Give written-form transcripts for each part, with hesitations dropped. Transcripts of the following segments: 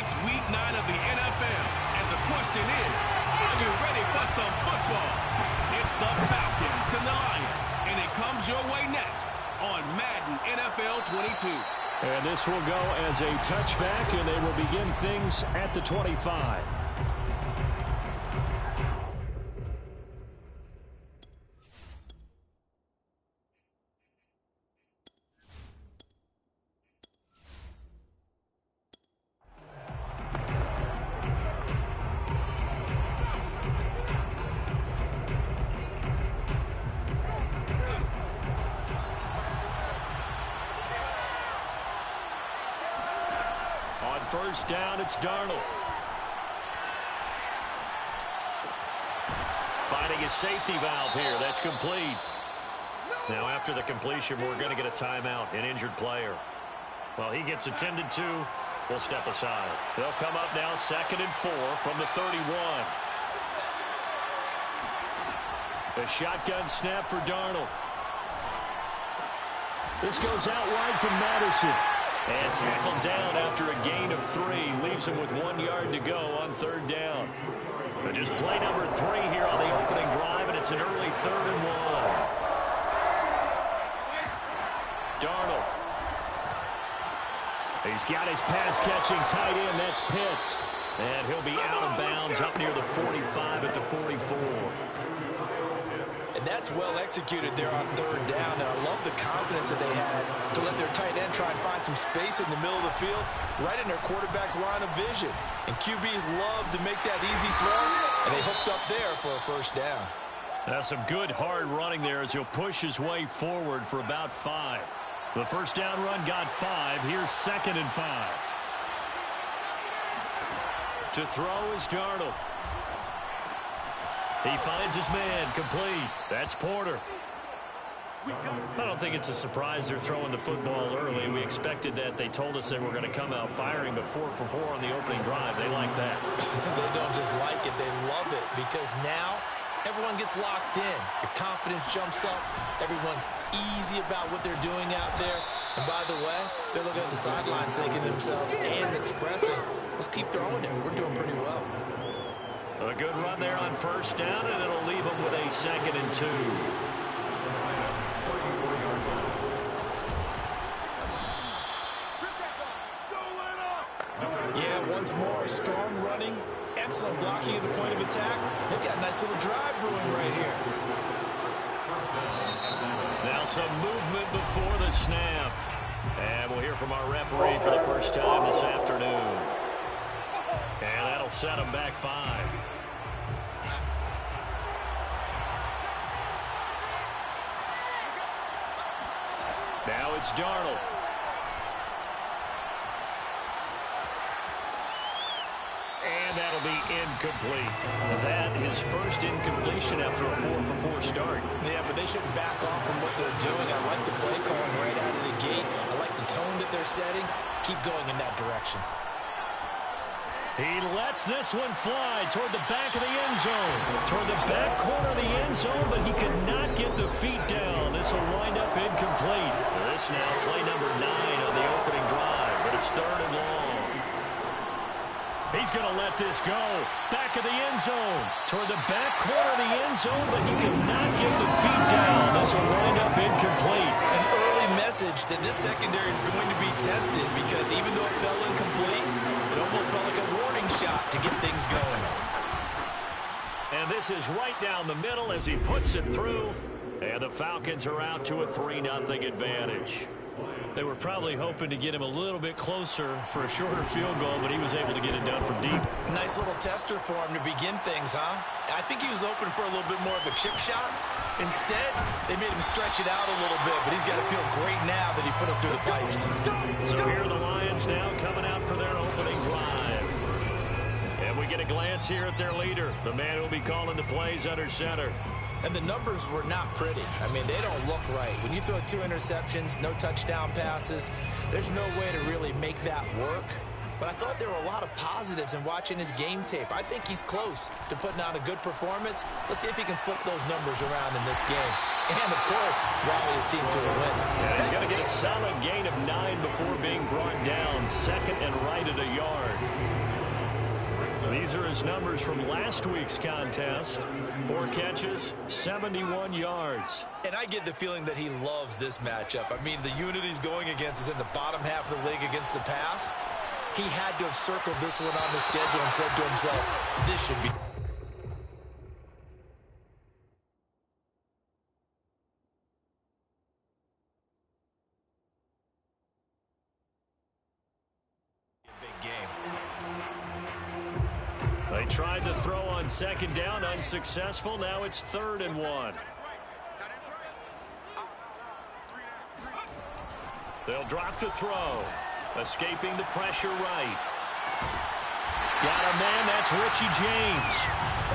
It's week 9 of the NFL, and the question is, are you ready for some football? It's the Falcons and the Lions, and it comes your way next on Madden NFL 22. And this will go as a touchback, and they will begin things at the 25. First down, it's Darnold. Finding his safety valve here. That's complete. Now, after the completion, we're going to get a timeout, an injured player. Well, he gets attended to. We'll step aside. They'll come up now, 2nd and 4 from the 31. The shotgun snap for Darnold. This goes out wide from Madison. And tackled down after a gain of 3. Leaves him with 1 yard to go on 3rd down. But just play number 3 here on the opening drive, and it's an early 3rd and 1. Darnold. He's got his pass-catching tight end. That's Pitts. And he'll be out of bounds up near the 45 at the 44. And that's well executed there on 3rd down. And I love the confidence that they had to let their tight end try and find some space in the middle of the field, right in their quarterback's line of vision. And QBs love to make that easy throw, and they hooked up there for a 1st down. That's some good hard running there as he'll push his way forward for about 5. The 1st down run got 5. Here's 2nd and 5. To throw is Darnold. He finds his man, complete. That's Porter. I don't think it's a surprise they're throwing the football early. We expected that. They told us they were going to come out firing, but 4 for 4 on the opening drive. They like that. They don't just like it, they love it, because now everyone gets locked in. Your confidence jumps up. Everyone's easy about what they're doing out there. And by the way, they're looking at the sidelines thinking to themselves and expressing, let's keep throwing it. We're doing pretty well. A good run there on 1st down, and it'll leave them with a 2nd and 2. Yeah, once more, strong running, excellent blocking at the point of attack. They've got a nice little drive brewing right here. Now some movement before the snap. And we'll hear from our referee for the first time this afternoon. And that'll set them back 5. Now it's Darnold. And that'll be incomplete. That is first incompletion after a 4 for 4 start. Yeah, but they shouldn't back off from what they're doing. I like the play calling right out of the gate. I like the tone that they're setting. Keep going in that direction. He lets this one fly toward the back of the end zone. Toward the back corner of the end zone, but he could not get the feet down. This will wind up incomplete. This now play number 9 on the opening drive, but it's 3rd and long. He's going to let this go. Back of the end zone. Toward the back corner of the end zone, but he could not get the feet down. This will wind up incomplete. An early message that this secondary is going to be tested, because even though it fell incomplete, it almost felt like a warning shot to get things going. And this is right down the middle as he puts it through. And the Falcons are out to a 3-0 advantage. They were probably hoping to get him a little bit closer for a shorter field goal, but he was able to get it done from deep. Nice little tester for him to begin things, huh? I think he was open for a little bit more of a chip shot. Instead, they made him stretch it out a little bit, but he's got to feel great now that he put it through the pipes. So here are the Lions now coming out for their opening drive. And we get a glance here at their leader, the man who will be calling the plays under center. And the numbers were not pretty. I mean, they don't look right. When you throw 2 interceptions, no touchdown passes, there's no way to really make that work. But I thought there were a lot of positives in watching his game tape. I think he's close to putting out a good performance. Let's see if he can flip those numbers around in this game. And, of course, rally his team to a win. Yeah, he's going to get a Solid gain of 9 before being brought down. Second and right at a yard. These are his numbers from last week's contest. 4 catches, 71 yards. And I get the feeling that he loves this matchup. I mean, the unit he's going against is in the bottom half of the league against the pass. He had to have circled this one on the schedule and said to himself, this should be... They tried to throw on second down, unsuccessful. Now it's 3rd and 1. They'll drop to throw. Escaping the pressure right. Got a man, that's Richie James.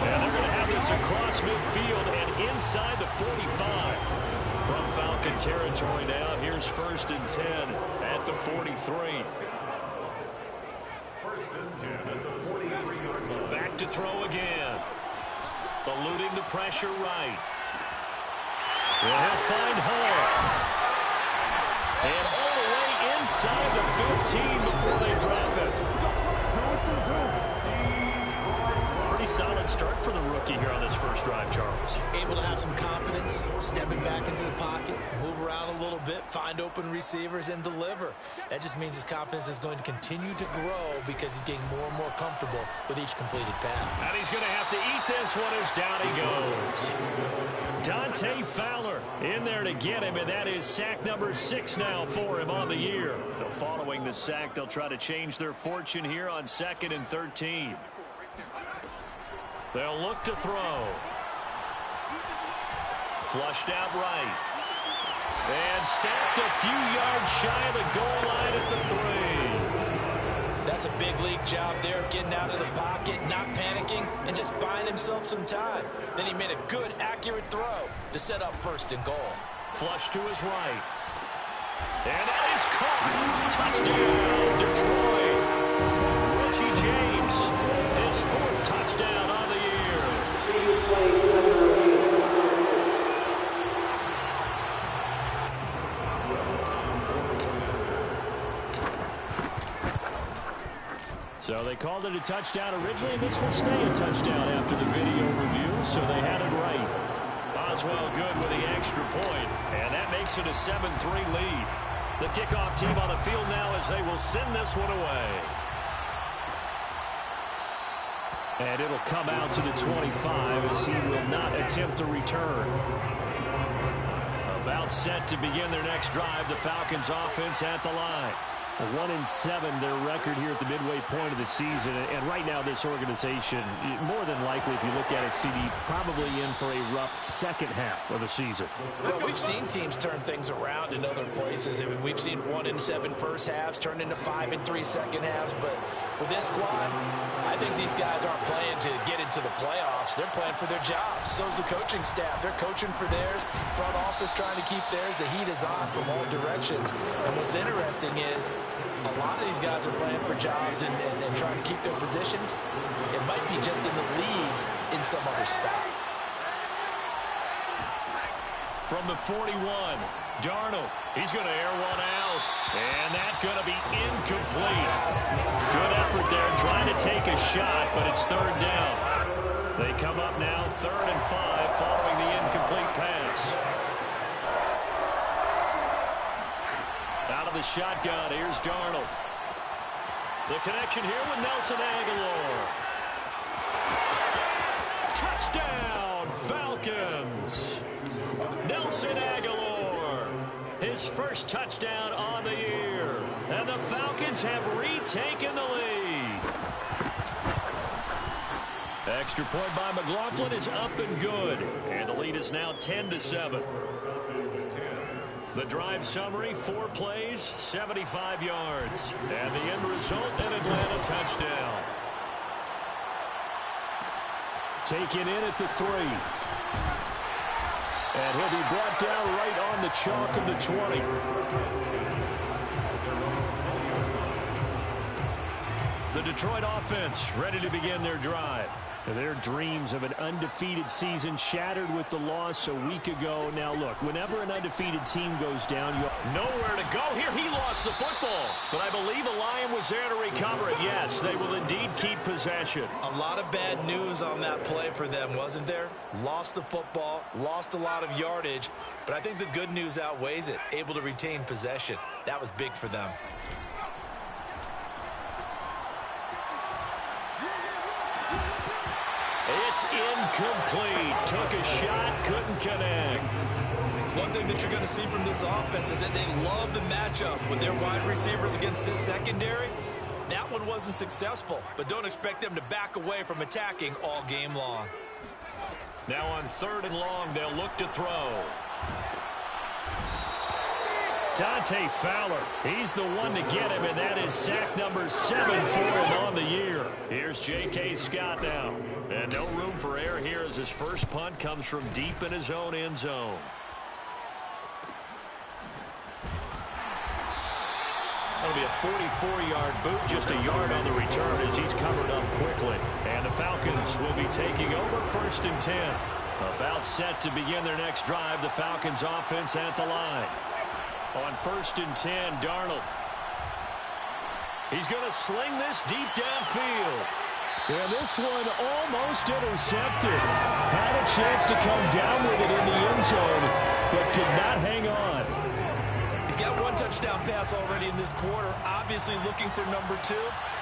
And they're going to have this across midfield and inside the 45. From Falcon territory now, here's 1st and 10 at the 43. Back to throw again. Eluding the pressure right. And he'll find Hull. And all the way inside the 15 before they drop it. Pretty solid start for the rookie here on this first drive, Charles. Able to have some confidence, stepping back into the pocket, move around a little bit, find open receivers, and deliver. That just means his confidence is going to continue to grow because he's getting more and more comfortable with each completed pass. And he's going to have to eat this one as down he goes. Dante Fowler in there to get him, and that is sack number 6 now for him on the year. So following the sack, they'll try to change their fortune here on 2nd and 13. They'll look to throw. Flushed out right. And stacked a few yards shy of the goal line at the 3. That's a big league job there of getting out of the pocket, not panicking, and just buying himself some time. Then he made a good, accurate throw to set up 1st and goal. Flush to his right. And that is caught. Touchdown, Detroit. Richie James, his 4th touchdown on the year. So they called it a touchdown originally, and this will stay a touchdown after the video review, so they had it right. Oswell good with the extra point, and that makes it a 7-3 lead. The kickoff team on the field now as they will send this one away. And it'll come out to the 25 as he will not attempt to return. About set to begin their next drive, the Falcons offense at the line. 1-7 their record here at the midway point of the season, and right now this organization, more than likely if you look at it, CD, probably in for a rough second half of the season. Well, we've seen teams turn things around in other places. I mean, we've seen 1-7 first halves turn into 5-3 second halves, but with this squad, I think these guys aren't playing to get into the playoffs. They're playing for their jobs. So's the coaching staff. They're coaching for theirs. Front office trying to keep theirs. The heat is on from all directions. And what's interesting is a lot of these guys are playing for jobs and trying to keep their positions. It might be just in the league in some other spot. From the 41, Darnold. He's going to air one out. And that's going to be incomplete. Good effort there trying to take a shot, but it's 3rd down. They come up now 3rd and 5 following the incomplete pass. Out of the shotgun, here's Darnold. The connection here with Nelson Aguilar. Touchdown, Falcons. Nelson Aguilar, his 1st touchdown on the year. And the Falcons have retaken the lead. Extra point by McLaughlin is up and good. And the lead is now 10-7. The drive summary, 4 plays, 75 yards. And the end result, an Atlanta touchdown. Taken in at the 3. And he'll be brought down right on the chalk of the 20. The Detroit offense ready to begin their drive. Their dreams of an undefeated season shattered with the loss a week ago. Now, look, whenever an undefeated team goes down, you have nowhere to go here. He lost the football, but I believe a Lion was there to recover it. Yes, they will indeed keep possession. A lot of bad news on that play for them, wasn't there? Lost the football, lost a lot of yardage, but I think the good news outweighs it. Able to retain possession. That was big for them. It's incomplete. Took a shot, couldn't connect. One thing that you're going to see from this offense is that they love the matchup with their wide receivers against this secondary. That one wasn't successful, but don't expect them to back away from attacking all game long. Now on 3rd and long, they'll look to throw. Dante Fowler, he's the one to get him, and that is sack number 7 for him on the year. Here's J.K. Scott now. And no room for error here as his first punt comes from deep in his own end zone. That'll be a 44-yard boot, just a yard on the return as he's covered up quickly. And the Falcons will be taking over 1st and 10. About set to begin their next drive, the Falcons offense at the line. On 1st and 10, Darnold. He's going to sling this deep downfield. And this one almost intercepted. Had a chance to come down with it in the end zone, but could not hang on. He's got 1 touchdown pass already in this quarter. Obviously looking for number 2,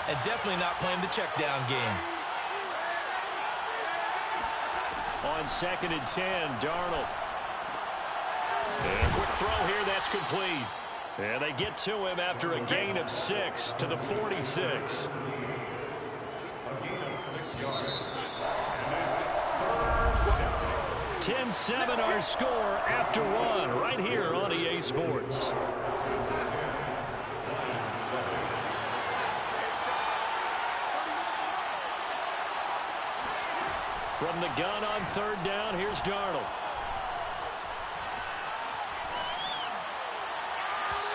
and definitely not playing the check down game. On 2nd and 10, Darnold. And a quick throw here, that's complete. And they get to him after a gain of 6 to the 46. 10-7 our score after 1 right here on EA Sports. From the gun on 3rd down, here's Darnold.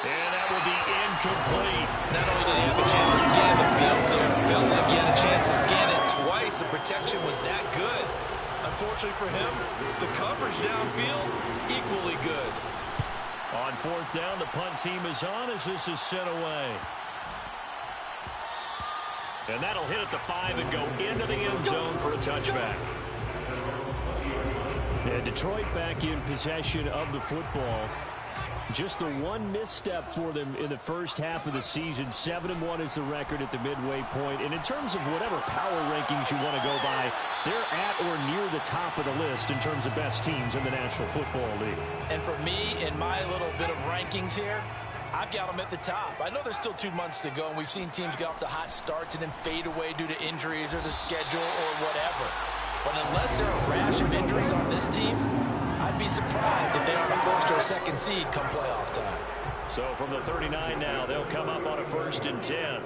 And that will be incomplete. Not only did he have a chance to scan the field there, felt like he had a chance to scan it twice. The protection was that good. Unfortunately for him, the coverage downfield, equally good. On 4th down, the punt team is on as this is sent away. And that'll hit at the 5 and go into the end zone for a touchback. And Detroit back in possession of the football. Just the one misstep for them in the first half of the season. 7-1 is the record at the midway point. And in terms of whatever power rankings you want to go by, they're at or near the top of the list in terms of best teams in the National Football League. And for me, in my little bit of rankings here, I've got them at the top. I know there's still 2 months to go, and we've seen teams get off to hot starts and then fade away due to injuries or the schedule or whatever. But unless there are a rash of injuries on this team, I'd be surprised if they're on a 1st or 2nd seed come playoff time. So from the 39 now, they'll come up on a 1st and 10.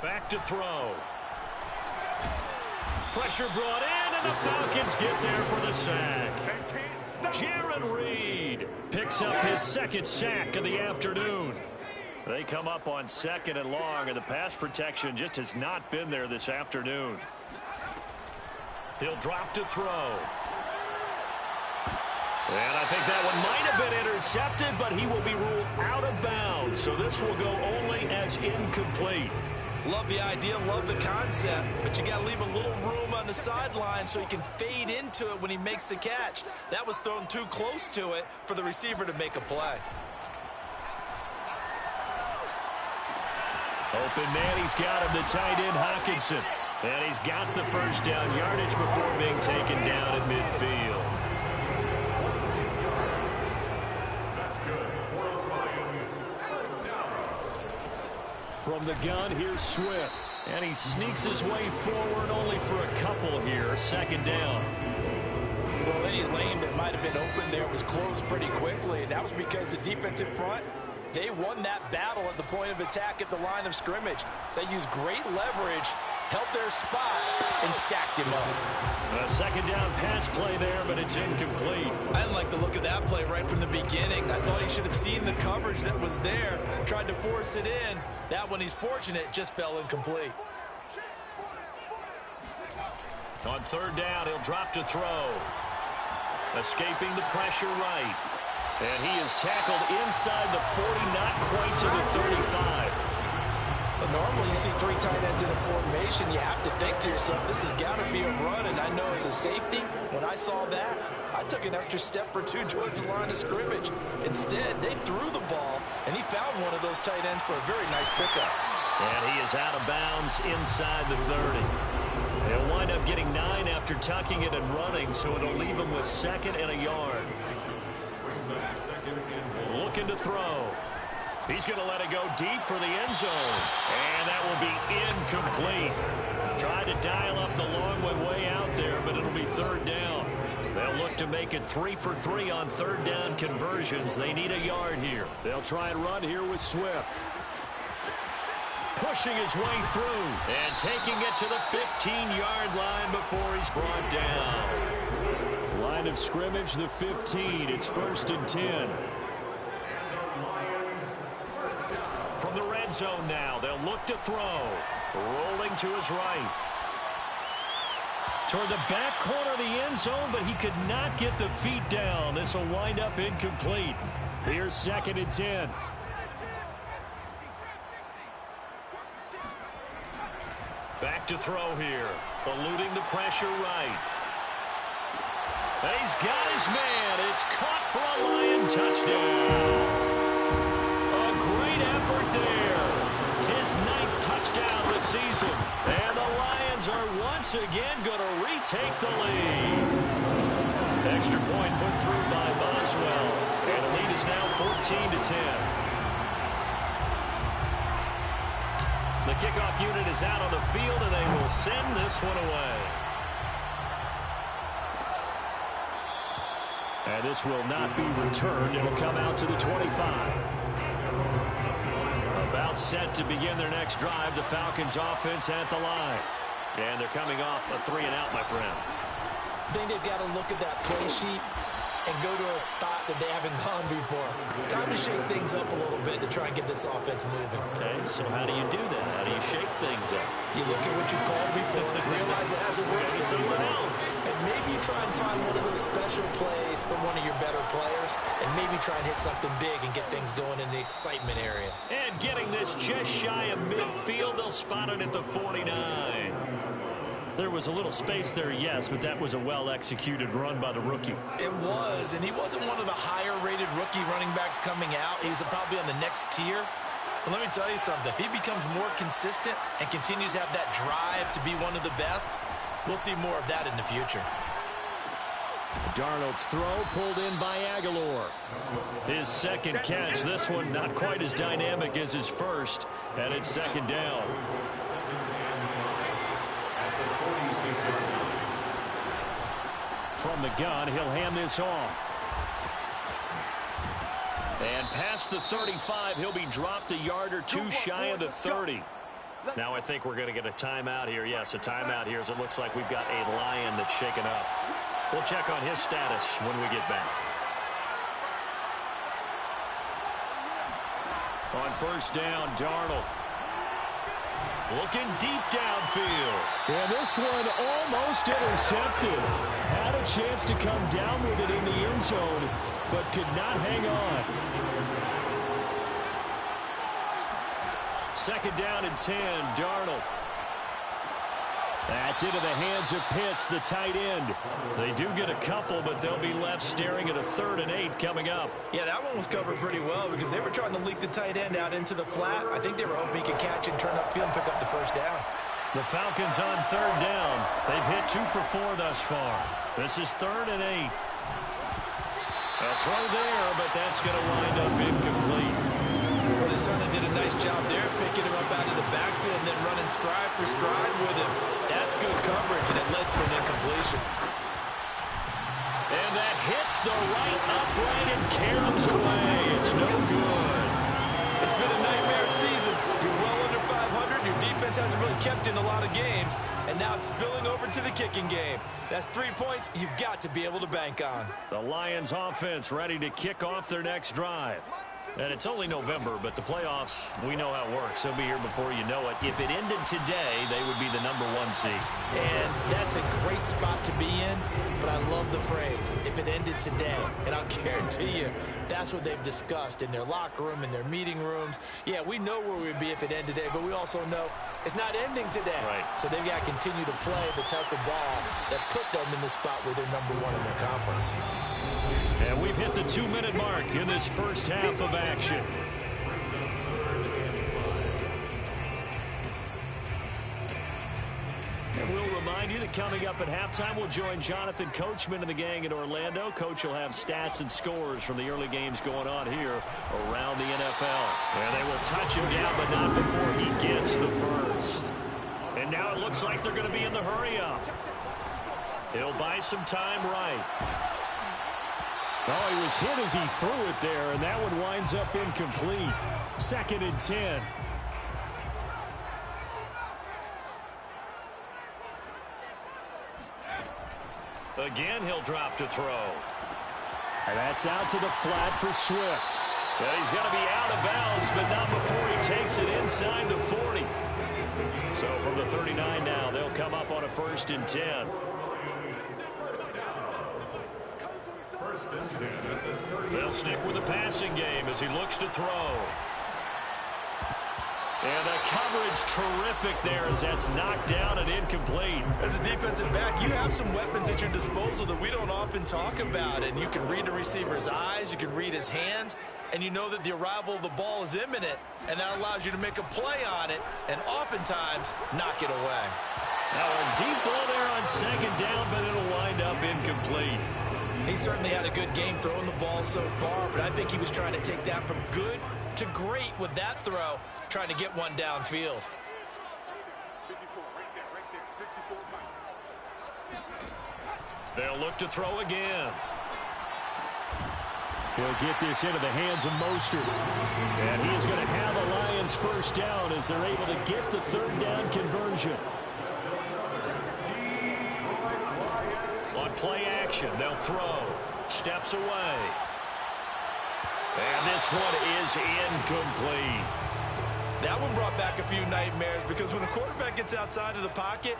Back to throw. Pressure brought in, and the Falcons get there for the sack. Jaron Reed picks up his 2nd sack of the afternoon. They come up on 2nd and long, and the pass protection just has not been there this afternoon. He'll drop to throw. And I think that one might have been intercepted, but he will be ruled out of bounds. So this will go only as incomplete. Love the idea, love the concept, but you got to leave a little room on the sideline so he can fade into it when he makes the catch. That was thrown too close to it for the receiver to make a play. Open man, he's got him, the tight end Hawkinson. And he's got the 1st down yardage before being taken down at midfield. From the gun, here's Swift. And he sneaks his way forward only for a couple here. 2nd down. Well, any lane that might have been open there was closed pretty quickly. And that was because the defensive front, they won that battle at the point of attack at the line of scrimmage. They used great leverage, held their spot, and stacked him up. A 2nd down pass play there, but it's incomplete. I didn't like the look of that play right from the beginning. I thought he should have seen the coverage that was there, tried to force it in. That one, he's fortunate, just fell incomplete. On third down, he'll drop to throw. Escaping the pressure right. And he is tackled inside the 40, not quite to the 35. But normally you see three tight ends in a formation, you have to think to yourself, this has got to be a run. And I know as a safety, when I saw that, I took an extra step or two towards the line of scrimmage. Instead, they threw the ball, and he found one of those tight ends for a very nice pickup. And he is out of bounds inside the 30. He'll wind up getting 9 after tucking it and running, so it'll leave him with 2nd and a yard. Looking to throw. He's going to let it go deep for the end zone. And that will be incomplete. Tried to dial up the long way out there, but it'll be third down. They'll look to make it 3 for 3 on third down conversions. They need a yard here. They'll try and run here with Swift. Pushing his way through and taking it to the 15-yard line before he's brought down. Line of scrimmage, the 15. It's 1st and 10. From the red zone now, they'll look to throw. Rolling to his right. Toward the back corner of the end zone, but he could not get the feet down. This will wind up incomplete. Here's 2nd and 10. Back to throw here. Eluding the pressure right. He's got his man. It's caught for a Lion touchdown. A great effort there. His 9th touchdown this season. And the Lions are once again going to retake the lead. Extra point put through by Boswell. And the lead is now 14-10. The kickoff unit is out on the field, and they will send this one away. And this will not be returned. It'll come out to the 25. About set to begin their next drive. The Falcons offense at the line. And they're coming off a 3-and-out, my friend. I think they've got to look at that play sheet and go to a spot that they haven't gone before. Time to shake things up a little bit to try and get this offense moving. Okay, so how do you do that? How do you shake things up? You look at what you called before, realize it hasn't worked somewhere else. And maybe you try and find one of those special plays from one of your better players, and maybe try and hit something big and get things going in the excitement area. And getting this just shy of midfield, they'll spot it at the 49. There was a little space there, yes, but that was a well-executed run by the rookie. It was, and he wasn't one of the higher-rated rookie running backs coming out. He's probably on the next tier. But let me tell you something. If he becomes more consistent and continues to have that drive to be one of the best, we'll see more of that in the future. Darnold's throw pulled in by Aguilar. His 2nd catch. This one not quite as dynamic as his first, and it's 2nd down. From the gun, he'll hand this off. And past the 35, he'll be dropped a yard or two shy of the 30. Now I think we're going to get a timeout here. Yes, a timeout here as it looks like we've got a Lion that's shaken up. We'll check on his status when we get back. On 1st down, Darnold. Looking deep downfield. And this one almost intercepted. Had a chance to come down with it in the end zone, but could not hang on. 2nd down and 10, Darnold. That's into the hands of Pitts, the tight end. They do get a couple, but they'll be left staring at a 3rd and 8 coming up. Yeah, that one was covered pretty well because they were trying to leak the tight end out into the flat. I think they were hoping he could catch and turn upfield and pick up the 1st down. The Falcons on 3rd down. They've hit 2 for 4 thus far. This is 3rd and 8. A throw there, but that's going to wind up incomplete. Well, they certainly did a nice job there, picking him up out of the backfield and then running stride for stride with him. That's good coverage, and it led to an incompletion. And that hits the right upright and caroms away. It's no good. It's been a nightmare season. You're well under 500. Your defense hasn't really kept in a lot of games, and now it's spilling over to the kicking game. That's 3 points you've got to be able to bank on. The Lions offense ready to kick off their next drive. And it's only November, but the playoffs, we know how it works. They'll be here before you know it. If it ended today, they would be the #1 seed. And that's a great spot to be in, but I love the phrase, if it ended today. And I'll guarantee you, that's what they've discussed in their locker room, in their meeting rooms. Yeah, we know where we'd be if it ended today, but we also know it's not ending today. Right. So they've got to continue to play the type of ball that put them in the spot where they're #1 in their conference. And we've hit the 2-minute mark in this first half of action. And we'll remind you that coming up at halftime, we'll join Jonathan Coachman and the gang in Orlando. Coach will have stats and scores from the early games going on here around the NFL. And they will touch him down, but not before he gets the first. And now it looks like they're going to be in the hurry-up. He'll buy some time right. Oh, he was hit as he threw it there, and that one winds up incomplete. 2nd and 10. Again, he'll drop to throw. And that's out to the flat for Swift. Well, he's going to be out of bounds, but not before he takes it inside the 40. So from the 39 now, they'll come up on a 1st and 10. They'll stick with the passing game as he looks to throw. And the coverage terrific there as that's knocked down and incomplete. As a defensive back, you have some weapons at your disposal that we don't often talk about. And you can read the receiver's eyes, you can read his hands, and you know that the arrival of the ball is imminent. And that allows you to make a play on it and oftentimes knock it away. Now a deep ball there on 2nd down, but it'll wind up incomplete. He certainly had a good game throwing the ball so far, but I think he was trying to take that from good to great with that throw, trying to get one downfield. They'll look to throw again. He'll get this into the hands of Mostert. And he's going to have a Lions 1st down as they're able to get the 3rd down conversion. On play action, they'll throw. Steps away. And this one is incomplete. That one brought back a few nightmares because when a quarterback gets outside of the pocket,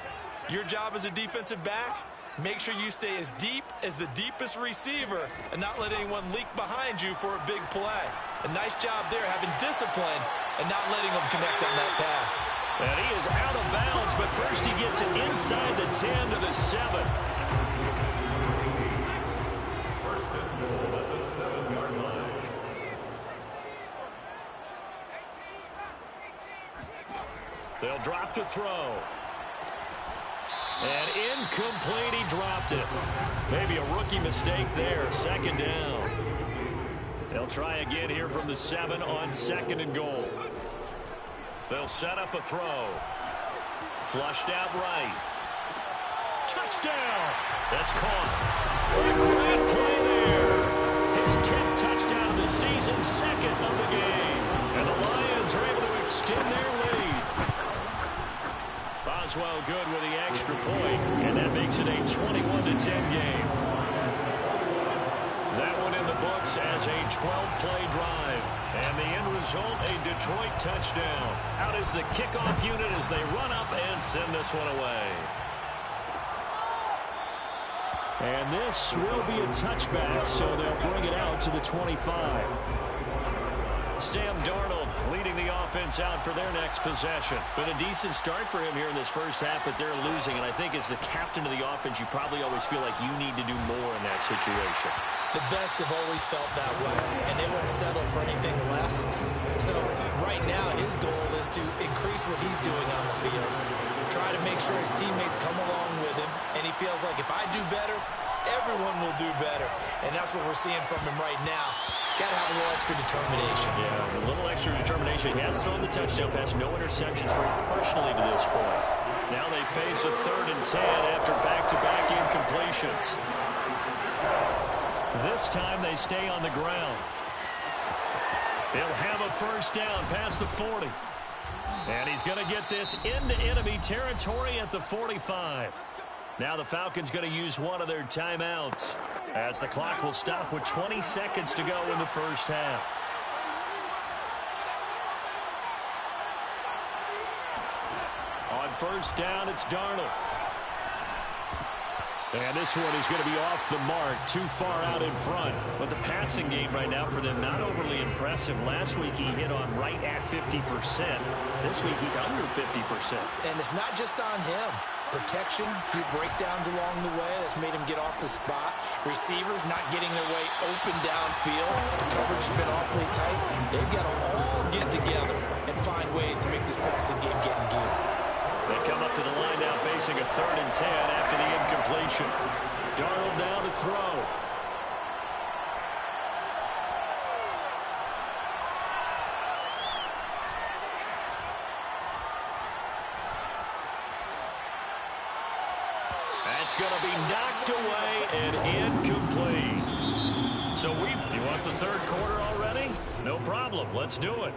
your job as a defensive back, make sure you stay as deep as the deepest receiver and not let anyone leak behind you for a big play. A nice job there having discipline and not letting them connect on that pass. And he is out of bounds, but first he gets it inside the 10 to the 7. They'll drop to throw. And incomplete, he dropped it. Maybe a rookie mistake there, 2nd down. They'll try again here from the 7 on 2nd and goal. They'll set up a throw. Flushed out right. Touchdown! That's caught. What a great play there. His 10th touchdown of the season, 2nd of the game. And the Lions are able to extend their lead. Boswell good with the extra point, and that makes it a 21-10 game. That one in the books as a 12-play drive. And the end result, a Detroit touchdown. Out is the kickoff unit as they run up and send this one away. And this will be a touchback, so they'll bring it out to the 25. Sam Darnold leading the offense out for their next possession. Been a decent start for him here in this first half, but they're losing. And I think as the captain of the offense, you probably always feel like you need to do more in that situation. The best have always felt that way, and they won't settle for anything less. So right now, his goal is to increase what he's doing on the field. Try to make sure his teammates come along with him, and he feels like if I do better, everyone will do better. And that's what we're seeing from him right now. Got to have a little extra determination. Yeah, a little extra determination. He has thrown the touchdown pass, no interceptions for him personally to this point. Now they face a 3rd and 10 after back-to-back incompletions. This time they stay on the ground. They'll have a 1st down past the 40. And he's going to get this into enemy territory at the 45. Now the Falcons going to use one of their timeouts as the clock will stop with 20 seconds to go in the first half. first down. It's Darnold. And this one is going to be off the mark, too far out in front. But the passing game right now for them, not overly impressive. Last week he hit on right at 50%. This week he's under 50%. And it's not just on him. Protection, a few breakdowns along the way. That's made him get off the spot. Receivers not getting their way open downfield. The coverage has been awfully tight. They've got to all get together and find ways to make this passing game get in gear. They come up to the line now facing a 3rd and 10 after the incompletion. Darnold now to throw. That's going to be knocked away and incomplete. So you want the 3rd quarter already? No problem. Let's do it.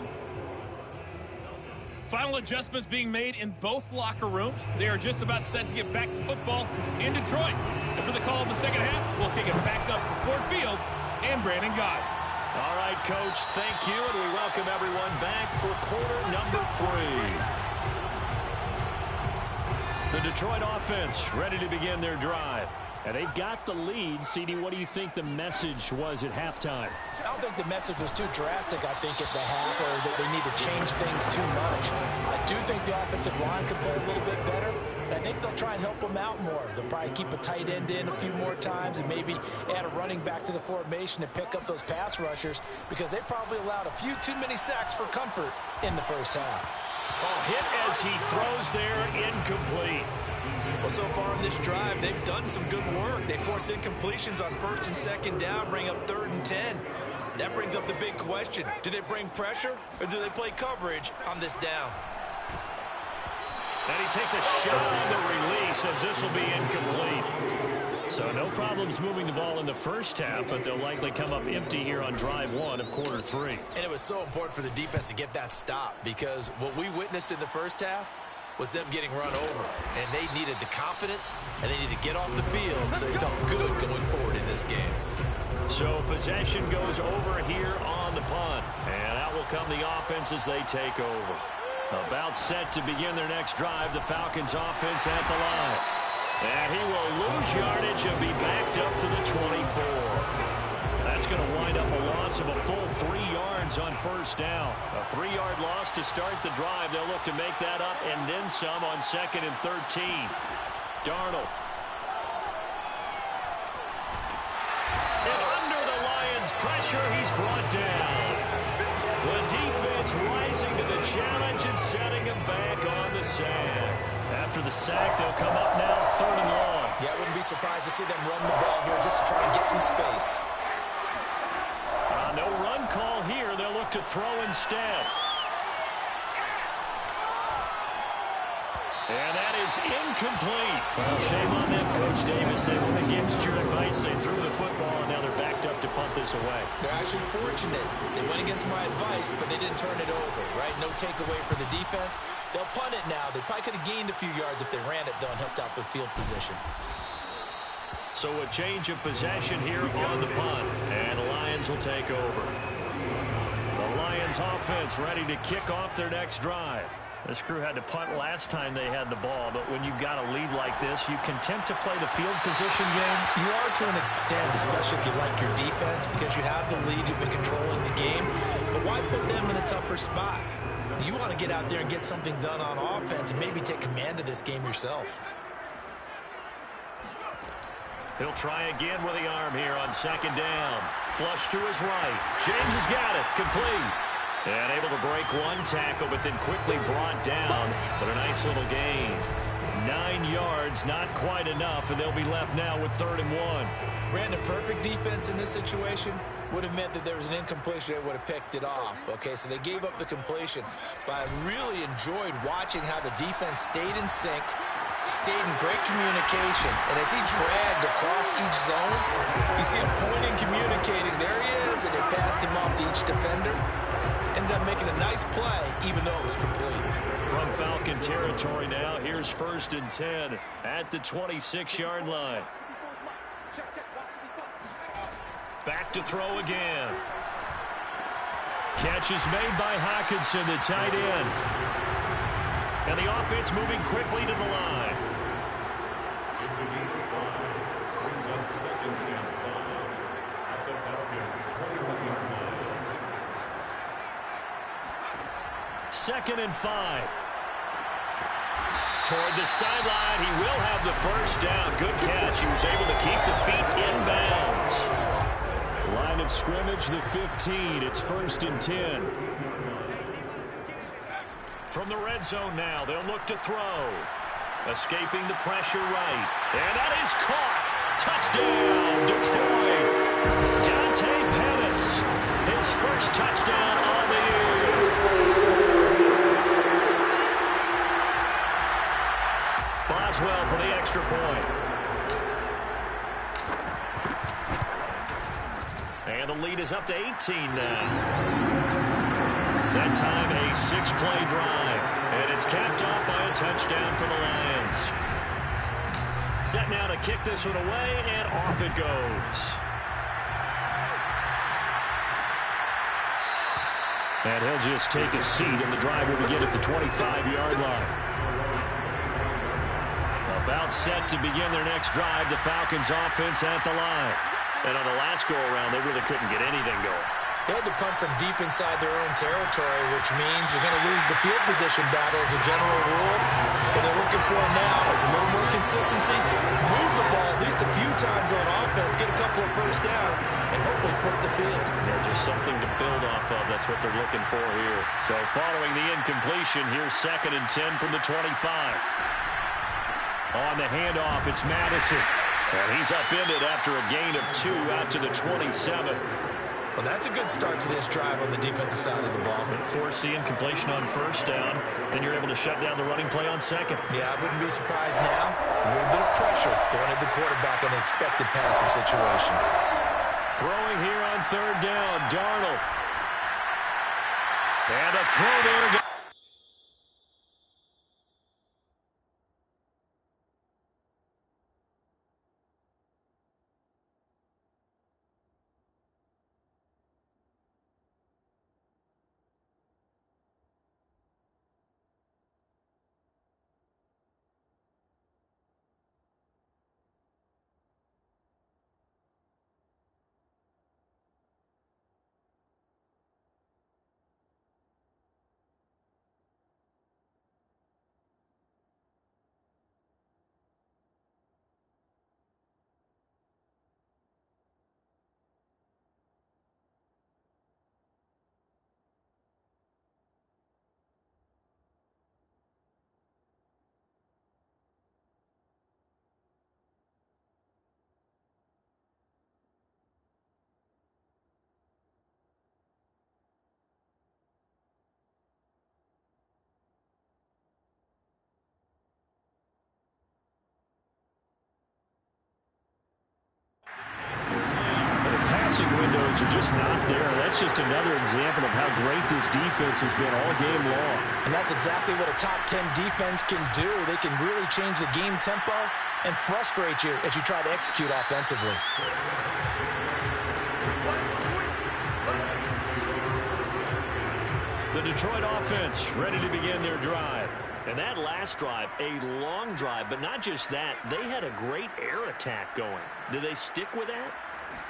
Final adjustments being made in both locker rooms. They are just about set to get back to football in Detroit. And for the call of the second half, we'll kick it back up to Ford Field and Brandon Gott. All right, Coach, thank you, and we welcome everyone back for quarter number 3. The Detroit offense ready to begin their drive. And they've got the lead. CD, what do you think the message was at halftime? I don't think the message was too drastic, I think, at the half, or that they need to change things too much. I do think the offensive line could play a little bit better. And I think they'll try and help them out more. They'll probably keep a tight end in a few more times and maybe add a running back to the formation to pick up those pass rushers, because they probably allowed a few too many sacks for comfort in the first half. Oh, hit as he throws there, incomplete. Well, so far in this drive, they've done some good work. They force incompletions on 1st and 2nd down, bring up 3rd and 10. That brings up the big question. Do they bring pressure, or do they play coverage on this down? And he takes a shot on the release as this will be incomplete. So no problems moving the ball in the first half, but they'll likely come up empty here on drive 1 of quarter 3. And it was so important for the defense to get that stop, because what we witnessed in the first half was them getting run over. And they needed the confidence, and they needed to get off the field so they felt good going forward in this game. So possession goes over here on the punt. And out will come the offense as they take over. About set to begin their next drive, the Falcons offense at the line. And he will lose yardage and be backed up to the 24. That's going to wind up a loss of a full 3 yards on first down. A 3-yard loss to start the drive. They'll look to make that up and then some on 2nd and 13. Darnold. And under the Lions' pressure, he's brought down. The defense rising to the challenge and setting him back on the sand. After the sack, they'll come up now 3rd and long. Yeah, I wouldn't be surprised to see them run the ball here just to try and get some space. No run call here. They'll look to throw instead. And that is incomplete. Well, shame on them, Coach Davis. They went against your advice. They threw the football, and now they're backed up to punt this away. They're actually fortunate. They went against my advice, but they didn't turn it over, right? No takeaway for the defense. They'll punt it now. They probably could have gained a few yards if they ran it, though, and helped out with field position. So a change of possession here on the punt, and the Lions will take over. The Lions offense ready to kick off their next drive. This crew had to punt last time they had the ball, but when you've got a lead like this, you content to play the field position game? You are to an extent, especially if you like your defense, because you have the lead, you've been controlling the game. But why put them in a tougher spot? You want to get out there and get something done on offense and maybe take command of this game yourself. He'll try again with the arm here on 2nd down. Flush to his right. James has got it. Complete. And able to break one tackle, but then quickly brought down for a nice little gain. 9 yards, not quite enough, and they'll be left now with 3rd and 1. Brandon, perfect defense in this situation would have meant that there was an incompletion that would have picked it off. Okay, so they gave up the completion. But I really enjoyed watching how the defense stayed in sync, stayed in great communication. And as he dragged across each zone, you see him pointing, communicating. There he is, and they passed him off to each defender. Ended up making a nice play, even though it was complete. From Falcon territory now, here's 1st and 10 at the 26-yard line. Back to throw again. Catch is made by Hawkinson, the tight end. And the offense moving quickly to the line. It's a game of 5. Brings up 2nd and 5. At the Falcons 21-yard line. 2nd and 5. Toward the sideline, he will have the first down. Good catch. He was able to keep the feet in bounds. Line of scrimmage, the 15. It's 1st and 10. From the red zone now, they'll look to throw. Escaping the pressure right. And that is caught. Touchdown, Detroit. Dante Pettis, his first touchdown on the year. Boswell for the extra point. And the lead is up to 18 now. That time a 6-play drive. And it's capped off by a touchdown for the Lions. Set now to kick this one away, and off it goes. And he'll just take a seat, and the drive will begin at the 25-yard line. About set to begin their next drive, the Falcons offense at the line. And on the last go-around, they really couldn't get anything going. They had to punt from deep inside their own territory, which means you're going to lose the field position battle as a general rule. What they're looking for now is a little more consistency, move the ball at least a few times on offense, get a couple of first downs, and hopefully flip the field. They're just something to build off of. That's what they're looking for here. So following the incompletion, here's 2nd and 10 from the 25. On the handoff, it's Madison. And he's upended after a gain of 2 out to the 27. Well, that's a good start to this drive on the defensive side of the ball. Force the incompletion on first down. Then you're able to shut down the running play on second. Yeah, I wouldn't be surprised now. A little bit of pressure going at the quarterback in an expected passing situation. Throwing here on 3rd down, Darnold. And a throw there. Windows are just not there. That's just another example of how great this defense has been all game long. And that's exactly what a top 10 defense can do. They can really change the game tempo and frustrate you as you try to execute offensively. The Detroit offense ready to begin their drive. And that last drive, a long drive, but not just that. They had a great air attack going. Do they stick with that?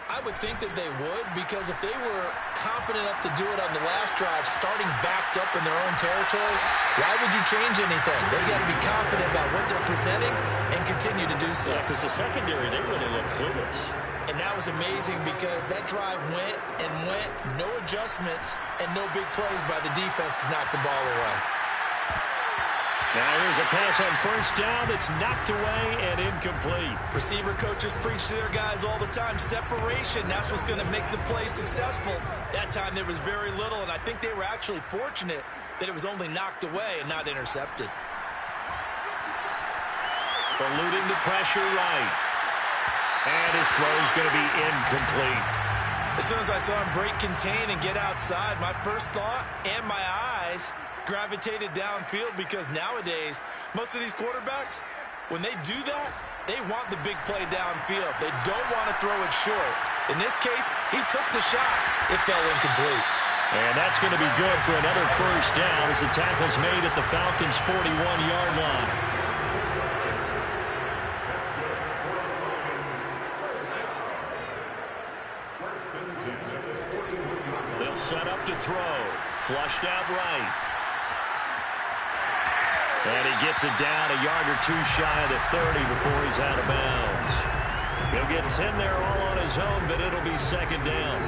I would think that they would, because if they were confident enough to do it on the last drive, starting backed up in their own territory, why would you change anything? They've got to be confident about what they're presenting and continue to do so. Yeah, because the secondary, they really look clueless. And that was amazing because that drive went and went, no adjustments, and no big plays by the defense to knock the ball away. Now here's a pass on first down that's knocked away and incomplete. Receiver coaches preach to their guys all the time. Separation, that's what's going to make the play successful. That time there was very little, and I think they were actually fortunate that it was only knocked away and not intercepted. Eluding the pressure right. And his throw is going to be incomplete. As soon as I saw him break contain and get outside, my first thought and my eyes gravitated downfield, because nowadays, most of these quarterbacks, when they do that, they want the big play downfield. They don't want to throw it short. In this case, he took the shot. It fell incomplete. And that's going to be good for another first down as the tackle's made at the Falcons' 41-yard line. They'll set up to throw. Flushed out right. And he gets it down a yard or two shy of the 30 before he's out of bounds. He'll get 10 there all on his own, but it'll be second down.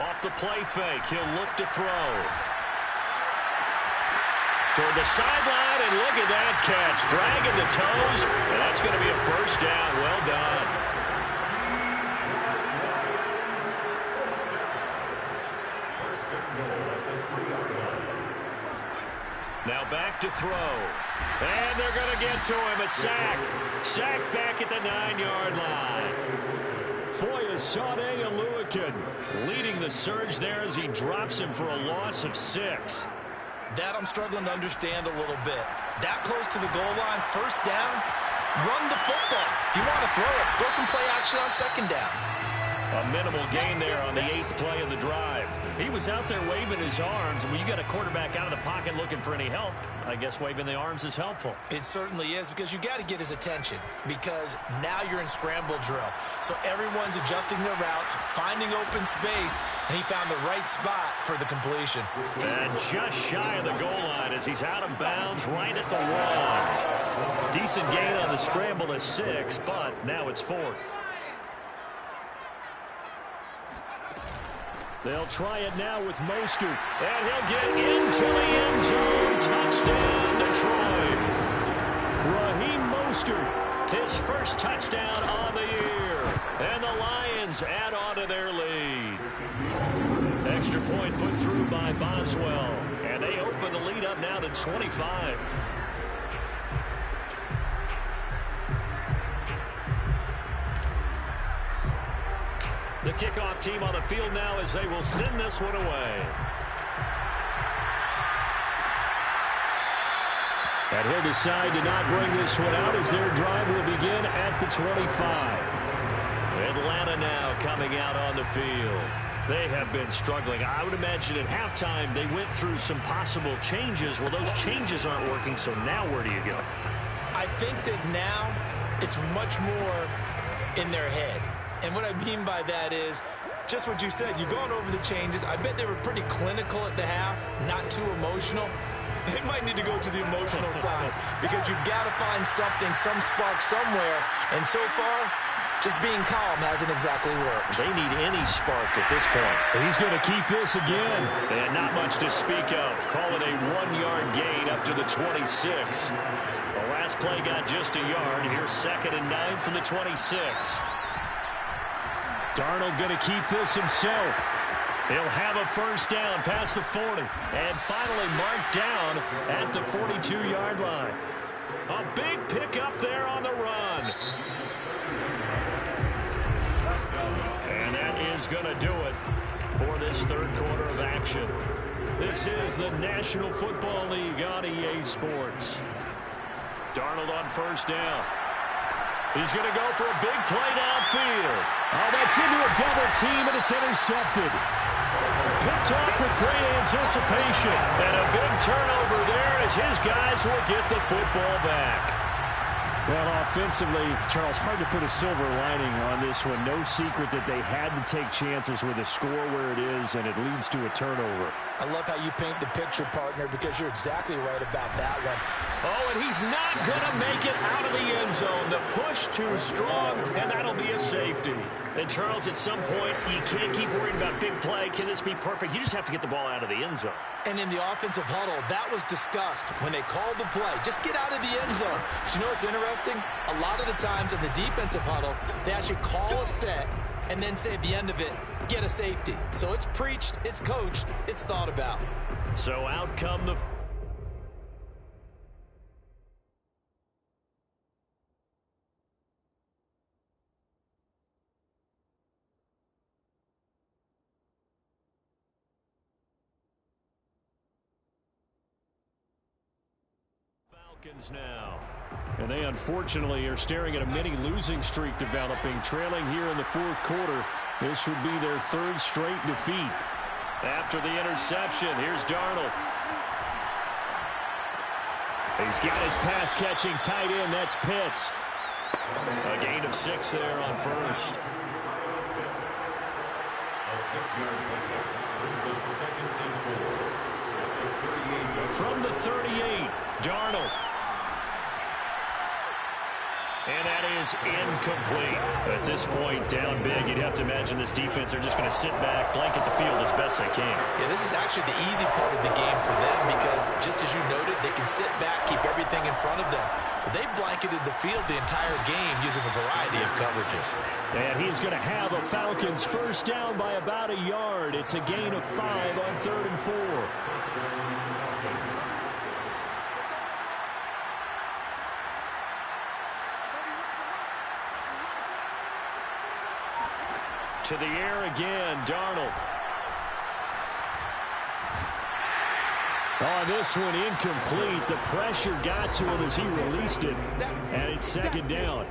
Off the play fake, he'll look to throw. Toward the sideline, and look at that catch. Dragging the toes, and that's going to be a first down. Well done. Now back to throw. And they're going to get to him. A sack. Sacked back at the 9-yard line. Foye Sade Aluakin leading the surge there as he drops him for a loss of 6. That I'm struggling to understand a little bit. That close to the goal line, first down, run the football. If you want to throw it, throw some play action on second down. A minimal gain there on the 8th play of the drive. He was out there waving his arms, and when you got a quarterback out of the pocket looking for any help, I guess waving the arms is helpful. It certainly is, because you got to get his attention, because now you're in scramble drill. So everyone's adjusting their routes, finding open space, and he found the right spot for the completion. And just shy of the goal line as he's out of bounds right at the 1. Decent gain on the scramble to 6, but now it's 4th. They'll try it now with Mostert. And he'll get into the end zone. Touchdown, Detroit. Raheem Mostert, his first touchdown on the year. And the Lions add on to their lead. Extra point put through by Boswell. And they open the lead up now to 25. The kickoff team on the field now as they will send this one away. And he'll decide to not bring this one out as their drive will begin at the 25. Atlanta now coming out on the field. They have been struggling. I would imagine at halftime they went through some possible changes. Well, those changes aren't working, so now where do you go? I think that now it's much more in their head. And what I mean by that is just what you said. You've gone over the changes. I bet they were pretty clinical at the half, not too emotional. They might need to go to the emotional side because you've got to find something, some spark somewhere. And so far, just being calm hasn't exactly worked. They need any spark at this point. He's going to keep this again. And not much to speak of. Call it a 1-yard gain up to the 26. The last play got just a yard. Here's 2nd and 9 from the 26. Darnold going to keep this himself. He'll have a first down past the 40. And finally marked down at the 42-yard line. A big pickup there on the run. And that is going to do it for this third quarter of action. This is the National Football League on EA Sports. Darnold on first down. He's going to go for a big play downfield. Oh, that's into a double team, and it's intercepted. Picked off with great anticipation. And a big turnover there as his guys will get the football back. Well, offensively, Charles, hard to put a silver lining on this one. No secret that they had to take chances with a score where it is, and it leads to a turnover. I love how you paint the picture, partner, because you're exactly right about that one. Oh, and he's not going to make it out of the end zone. The push too strong, and that'll be a safety. And, Charles, at some point, you can't keep worrying about big play. Can this be perfect? You just have to get the ball out of the end zone. And in the offensive huddle, that was discussed when they called the play. Just get out of the end zone. But you know what's interesting? A lot of the times in the defensive huddle, they actually call a set and then say at the end of it, get a safety. So it's preached, it's coached, it's thought about. So out come the... Falcons now. And they unfortunately are staring at a mini losing streak developing, trailing here in the fourth quarter. This would be their third straight defeat. After the interception, here's Darnold. He's got his pass-catching tight end. That's Pitts. A gain of 6 there on first. A 6-yard pickup brings up 2nd and 4. From the 38, Darnold. And that is incomplete. At this point, down big, you'd have to imagine this defense, they're just going to sit back, blanket the field as best they can. Yeah, this is actually the easy part of the game for them because, just as you noted, they can sit back, keep everything in front of them. But they blanketed the field the entire game using a variety of coverages. And he's going to have a Falcons first down by about a yard. It's a gain of 5 on 3rd and 4. To the air again, Darnold. Oh, this one incomplete. The pressure got to him as he released it. And it's 2nd down.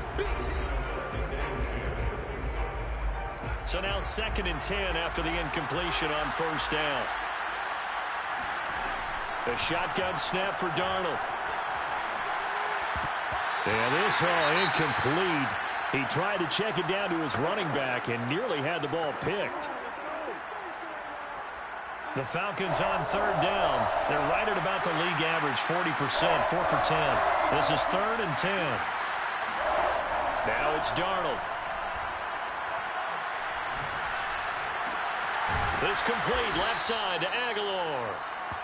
So now 2nd and 10 after the incompletion on first down. The shotgun snap for Darnold. And this one incomplete. He tried to check it down to his running back and nearly had the ball picked. The Falcons on 3rd down. They're right at about the league average, 40%, 4 for 10. This is 3rd and 10. Now it's Darnold. This complete left side to Aguilar.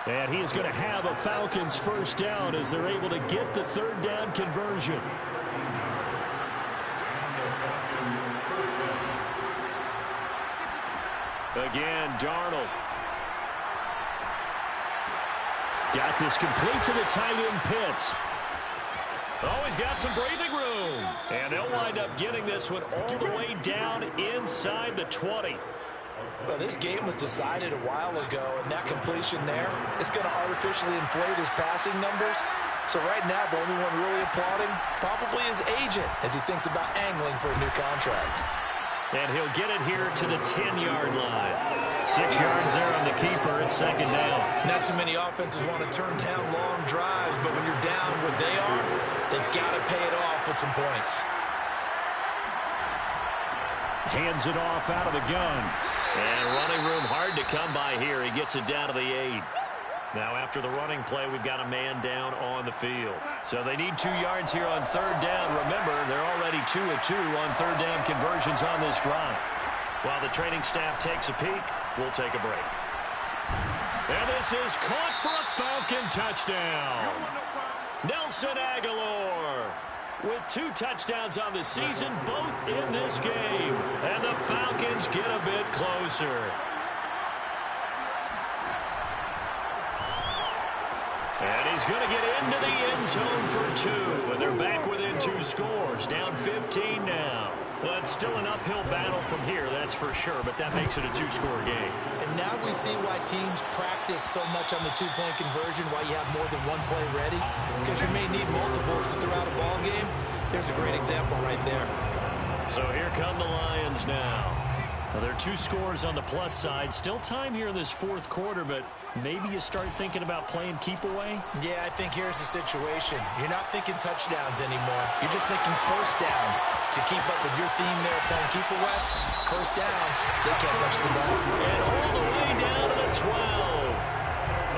And he is going to have a Falcons first down as they're able to get the 3rd down conversion. Again, Darnold. Got this complete to the tight end, Pitts. Oh, he's got some breathing room. And they'll wind up getting this one all the way down inside the 20. Well, this game was decided a while ago, and that completion there is going to artificially inflate his passing numbers. So right now, the only one really applauding probably his agent as he thinks about angling for a new contract. And he'll get it here to the 10-yard line. 6 yards there on the keeper at 2nd down. Not too many offenses want to turn down long drives, but when you're down what they are, they've got to pay it off with some points. Hands it off out of the gun. And running room hard to come by here. He gets it down to the 8. Now after the running play, we've got a man down on the field. So they need 2 yards here on 3rd down. Remember, they're already 2 of 2 on 3rd down conversions on this drive. While the training staff takes a peek, we'll take a break. And this is caught for a Falcon touchdown. Nelson Aguilar with 2 touchdowns on the season, both in this game. And the Falcons get a bit closer. And he's going to get into the end zone for 2. And they're back within 2 scores. Down 15 now. Well, it's still an uphill battle from here, that's for sure. But that makes it a 2-score game. And now we see why teams practice so much on the 2-point conversion, why you have more than one play ready. Because you may need multiples throughout a ball game. There's a great example right there. So here come the Lions now. Well, there are 2 scores on the plus side. Still time here in this 4th quarter, but maybe you start thinking about playing keep away? Yeah, I think here's the situation. You're not thinking touchdowns anymore. You're just thinking first downs. To keep up with your theme there playing keep away, first downs, they can't touch the ball. And all the way down to the 12.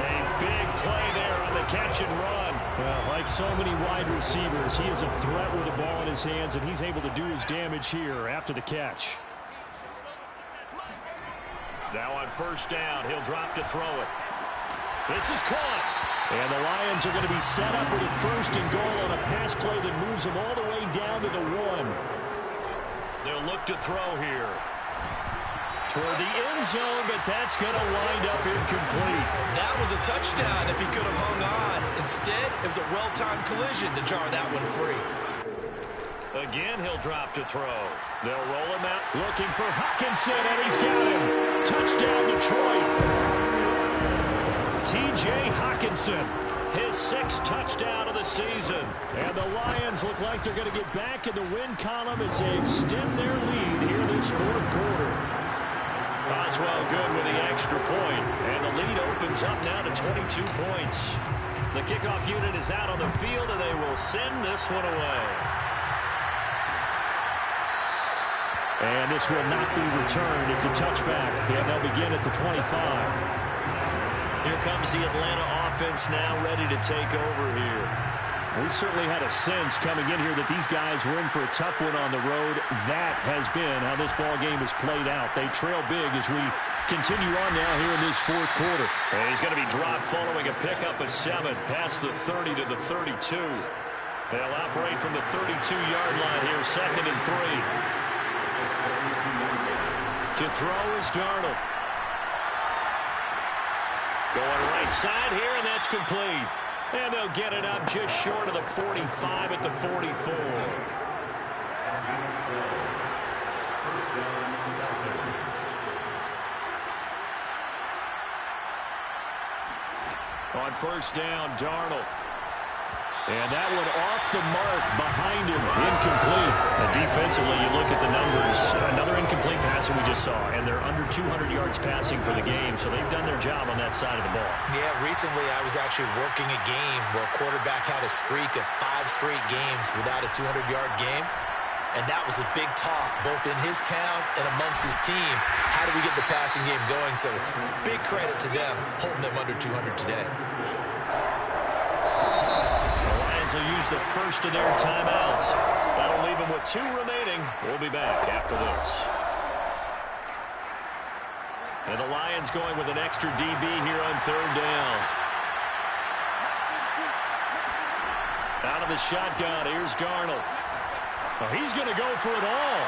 A big play there on the catch and run. Well, like so many wide receivers, he is a threat with the ball in his hands, and he's able to do his damage here after the catch. Now on first down, he'll drop to throw it. This is caught. And the Lions are going to be set up with a 1st and goal on a pass play that moves them all the way down to the 1. They'll look to throw here. Toward the end zone, but that's going to wind up incomplete. That was a touchdown if he could have hung on. Instead, it was a well-timed collision to jar that one free. Again, he'll drop to throw. They'll roll him out. Looking for Hockenson, and he's got him. Touchdown, Detroit. T.J. Hockenson his 6th touchdown of the season. And the Lions look like they're going to get back in the win column as they extend their lead here this 4th quarter. Oswell good with the extra point, and the lead opens up now to 22 points. The kickoff unit is out on the field, and they will send this one away. And this will not be returned. It's a touchback, and they'll begin at the 25. Here comes the Atlanta offense now ready to take over here. We certainly had a sense coming in here that these guys were in for a tough one on the road. That has been how this ball game has played out. They trail big as we continue on now here in this 4th quarter. And he's going to be dropped following a pickup of 7 past the 30 to the 32. They'll operate from the 32-yard line here, 2nd and 3. To throw is Darnold. Going right side here, and that's complete. And they'll get it up just short of the 45 at the 44. On 1st down, Darnold. And that one off the mark behind him, incomplete. And defensively, you look at the numbers. Another incomplete pass that we just saw, and they're under 200 yards passing for the game, so they've done their job on that side of the ball. Yeah, recently I was actually working a game where a quarterback had a streak of 5 straight games without a 200-yard game, and that was a big talk, both in his town and amongst his team. How do we get the passing game going? So big credit to them, holding them under 200 today. Will use the first of their timeouts. That'll leave them with 2 remaining. We'll be back after this. And the Lions going with an extra DB here on 3rd down. Out of the shotgun, here's Darnold. Oh, he's going to go for it all.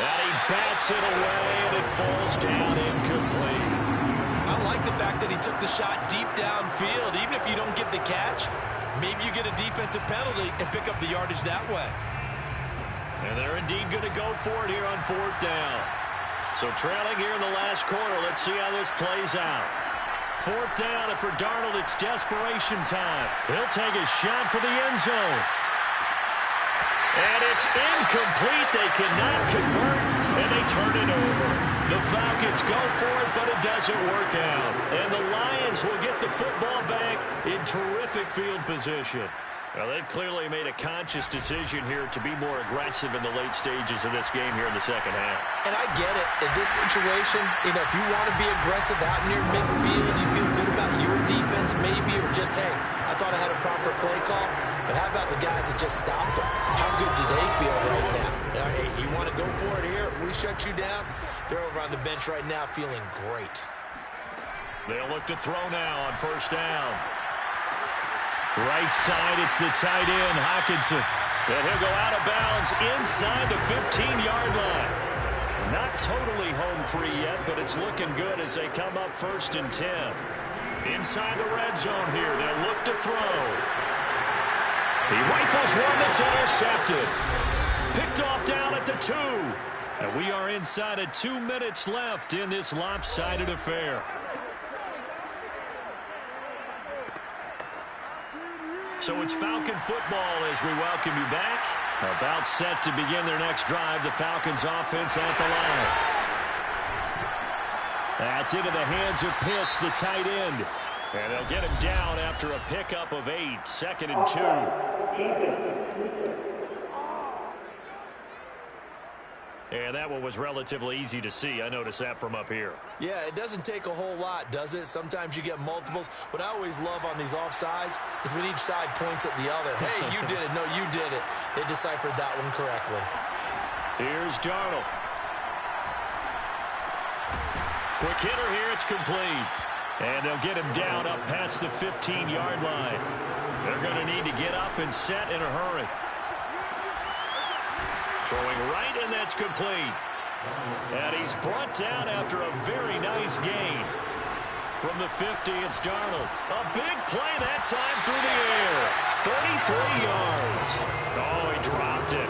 And he bats it away, and it falls down incomplete. I like the fact that he took the shot deep downfield. Even if you don't get the catch, maybe you get a defensive penalty and pick up the yardage that way. And they're indeed going to go for it here on 4th down. So trailing here in the last quarter, let's see how this plays out. 4th down, and for Darnold, it's desperation time. He'll take a shot for the end zone. And it's incomplete. They cannot convert, and they turn it over. The Falcons go for it, but it doesn't work out. And the Lions will get the football back in terrific field position. Well, they've clearly made a conscious decision here to be more aggressive in the late stages of this game here in the 2nd half. And I get it. In this situation, if you want to be aggressive out near midfield, you feel good about your defense maybe, or just, hey, I thought I had a proper play call. But how about the guys that just stopped them? How good do they feel right now? Hey, you want to go for it here? We shut you down. They're over on the bench right now feeling great. They'll look to throw now on 1st down. Right side, it's the tight end, Hockenson. And he'll go out of bounds inside the 15-yard line. Not totally home free yet, but it's looking good as they come up 1st and 10. Inside the red zone here, they'll look to throw. He rifles one that's intercepted. Picked off down at the 2. And we are inside of 2 minutes left in this lopsided affair. So it's Falcon football as we welcome you back. About set to begin their next drive. The Falcons offense at the line. That's into the hands of Pitts, the tight end. And they'll get him down after a pickup of 8. 2nd and 2. And that one was relatively easy to see. I noticed that from up here. Yeah, it doesn't take a whole lot, does it? Sometimes you get multiples. What I always love on these offsides is when each side points at the other. Hey, you did it. No, you did it. They deciphered that one correctly. Here's Darnold. Quick hitter here. It's complete. And they'll get him down up past the 15-yard line. They're going to need to get up and set in a hurry. Throwing right, and that's complete. And he's brought down after a very nice gain. From the 50, it's Darnold. A big play that time through the air. 33 yards. Oh, he dropped it.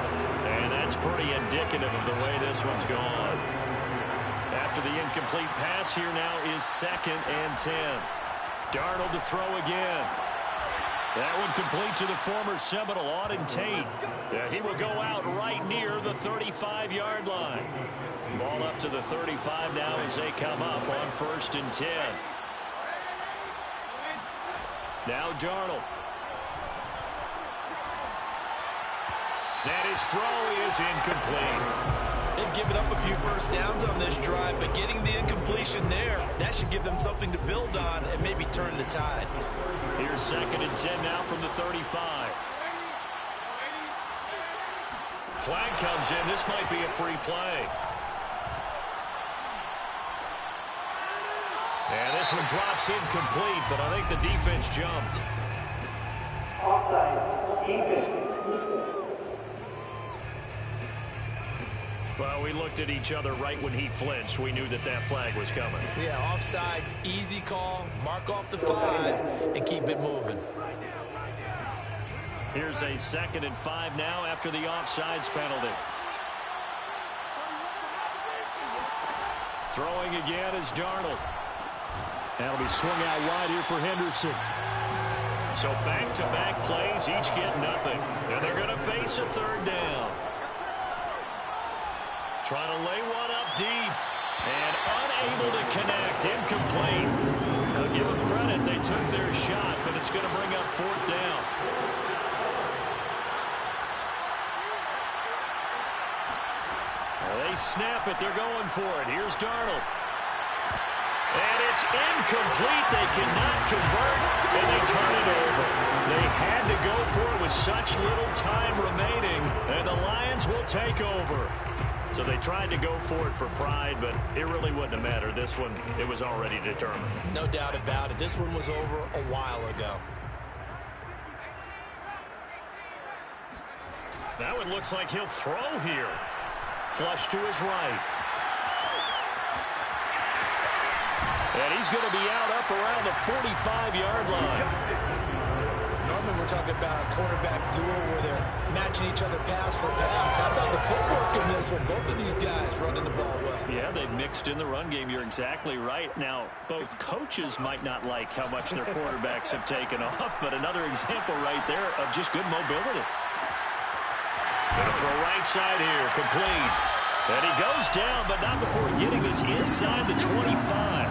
And that's pretty indicative of the way this one's gone. After the incomplete pass, here now is 2nd and 10. Darnold to throw again. That one complete to the former Seminole, Auden Tate. Yeah, he will go out right near the 35-yard line. Ball up to the 35 now as they come up on 1st and 10. Now Darnold. And his throw is incomplete. They've given up a few first downs on this drive, but getting the incompletion there, that should give them something to build on and maybe turn the tide. Here's 2nd and 10 now from the 35. Flag comes in. This might be a free play. And this one drops incomplete, but I think the defense jumped. Offside, defense. Well, we looked at each other right when he flinched. We knew that that flag was coming. Yeah, offsides, easy call, mark off the 5, and keep it moving. Here's a 2nd and 5 now after the offsides penalty. Throwing again is Darnold. That'll be swung out wide here for Henderson. So back-to-back plays, each get nothing. And they're going to face a 3rd down. Trying to lay one up deep. And unable to connect. Incomplete. I'll give them credit. They took their shot, but it's going to bring up 4th down. They snap it. They're going for it. Here's Darnold. And it's incomplete. They cannot convert, and they turn it over. They had to go for it with such little time remaining, and the Lions will take over. So they tried to go for it for pride, but it really wouldn't have mattered. This one, it was already determined. No doubt about it. This one was over a while ago. Now it looks like he'll throw here. Flush to his right. And he's going to be out up around the 45-yard line. Normally we're talking about a quarterback duel where they're matching each other pass for pass. How about the footwork in this one? Both of these guys running the ball well. Yeah, they've mixed in the run game. You're exactly right. Now, both coaches might not like how much their quarterbacks have taken off, but another example right there of just good mobility. Going to throw right side here, complete. And he goes down, but not before getting us inside the 25.